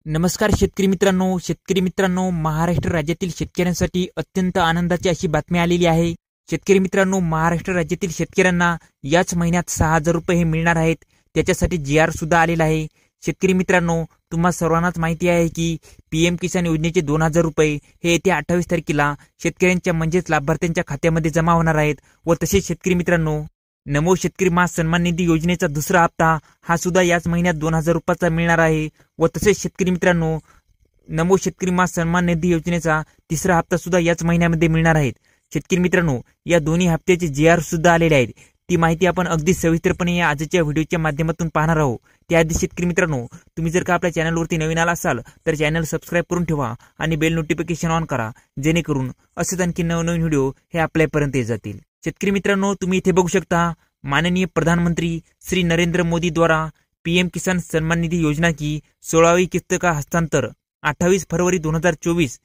नमस्कार शेतकरी मित्रांनो, महाराष्ट्र राज्यातील शेतकऱ्यांसाठी अत्यंत आनंदाची अशी बातमी आलेली आहे। शेतकरी मित्रांनो, महाराष्ट्र राज्यातील शेतकऱ्यांना याच महिन्यात 6,000 रुपये हे मिळणार आहेत। त्याच्यासाठी GR सुद्धा आलेला आहे। शेतकरी मित्रांनो, तुम्हा सर्वांनाच माहिती आहे की PM किसान योजनेचे 2,000 रुपये हे येत्या 28 तारखेला शेतकऱ्यांच्या म्हणजेच लाभार्थ्यांच्या खात्यामध्ये जमा होणार आहेत। व तसेच शेतकरी मित्रांनो, नमो शेतकरी सन्मान निधी योजनेचा दुसरा हप्ता हा सुद्धा याच महिन्यात 2,000 रुपयाचा मिळणार आहे। व तसेच शेतकरी मित्रांनो, नमो शेतकरी सन्मान निधी योजनेचा तिसरा हप्ता सुद्धा याच महिन्यामध्ये मिळणार आहे। शेतकरी मित्रांनो, या दोन्ही हप्त्याचे GR सुद्धा आलेले आहेत। ती माहिती आपण अगदी सविस्तरपणे या आजच्या व्हिडिओच्या माध्यमातून पाहणार आहोत। त्याआधी शेतकरी मित्रांनो, तुम्ही जर का आपल्या चॅनलवरती नवीन आला असाल तर चॅनल सबस्क्राईब करून ठेवा आणि बेल नोटिफिकेशन ऑन करा, जेणेकरून असेच आणखी नवनवीन व्हिडिओ हे आपल्यापर्यंत येत जातील। शेतकरी मित्रांनो, तुम्ही इथे बघू शकता माननीय प्रधानमंत्री श्री नरेंद्र मोदी द्वारा PM किसान सम्मान निधि योजना की 16वीं किस्त का हस्तांतर 28 फरवरी 2024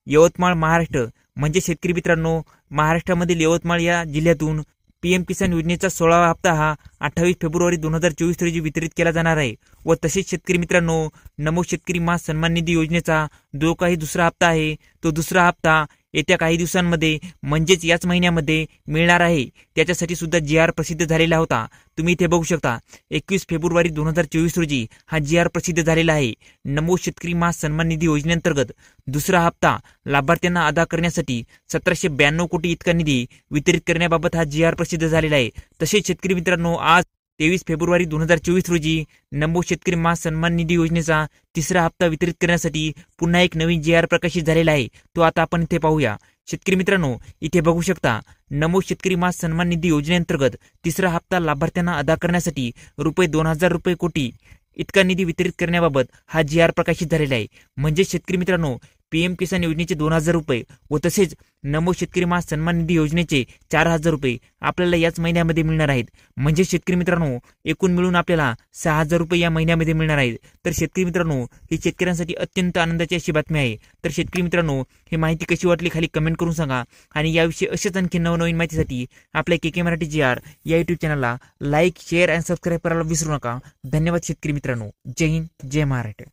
यवतमाळ महाराष्ट्र। म्हणजे शेतकरी मित्रांनो, महाराष्ट्रामधील यवतमाळ या जिल्ह्यातून PM किसान योजनेचा 16वा हप्ता हा 28 फेब्रुवारी 2024 रोजी वितरित केला जाणार आहे। व तसेच शेतकरी मित्रांनो, नमो शेतकरी सन्मान निधी योजनेचा जो काही दुसरा हप्ता आहे तो दुसरा हप्ता येत्या काही दिवसांमध्ये म्हणजेच याच महिन्यामध्ये मिळणार आहे। त्याच्यासाठी सुद्धा GR प्रसिद्ध झालेला होता। तुम्ही इथे बघू शकता 21 फेब्रुवारी 2024 रोजी हा GR प्रसिद्ध झालेला आहे। नमो शेतकरी सन्मान निधी योजनेअंतर्गत दुसरा हप्ता लाभार्थ्यांना अदा करण्यासाठी 1792 कोटी इतका निधी वितरित करण्याबाबत हा GR प्रसिद्ध झालेला आहे। तसेच शेतकरी मित्रांनो, आज 23 फेब्रुवारी 2024 रोजी नमो शेतकरी सन्मान निधी योजनेचा तिसरा हप्ता वितरित करण्यासाठी पुन्हा एक नवीन GR प्रकाशित झालेला आहे। तो आता आपण इथे पाहूया। शेतकरी मित्रांनो, इथे बघू शकता नमो शेतकरी सन्मान निधी योजनेअंतर्गत तिसरा हप्ता लाभार्थ्यांना अदा करण्यासाठी ₹2,000 कोटी इतका निधी वितरित करण्याबाबत हा GR प्रकाशित झालेला आहे। म्हणजे शेतकरी मित्रांनो, PM किसान योजनेचे 2,000 रुपये व तसेच नमो शेतकरी सन्मान निधी योजनेचे 4,000 रुपये आपल्याला याच महिन्यामध्ये मिळणार आहेत। म्हणजे शेतकरी मित्रांनो, एकूण मिळून आपल्याला 6,000 रुपये या महिन्यामध्ये मिळणार आहेत। तर शेतकरी मित्रांनो, ही शेतकऱ्यांसाठी अत्यंत आनंदाची अशी बातमी आहे। तर शेतकरी मित्रांनो, ही माहिती कशी वाटली खाली कमेंट करून सांगा आणि याविषयी असेच आणखी नवनवीन माहितीसाठी आपल्या KK मराठी GR या YouTube चॅनलला लाईक, शेअर आणि सबस्क्राईब करायला विसरू नका। धन्यवाद शेतकरी मित्रांनो। जय हिंद, जय महाराष्ट्र।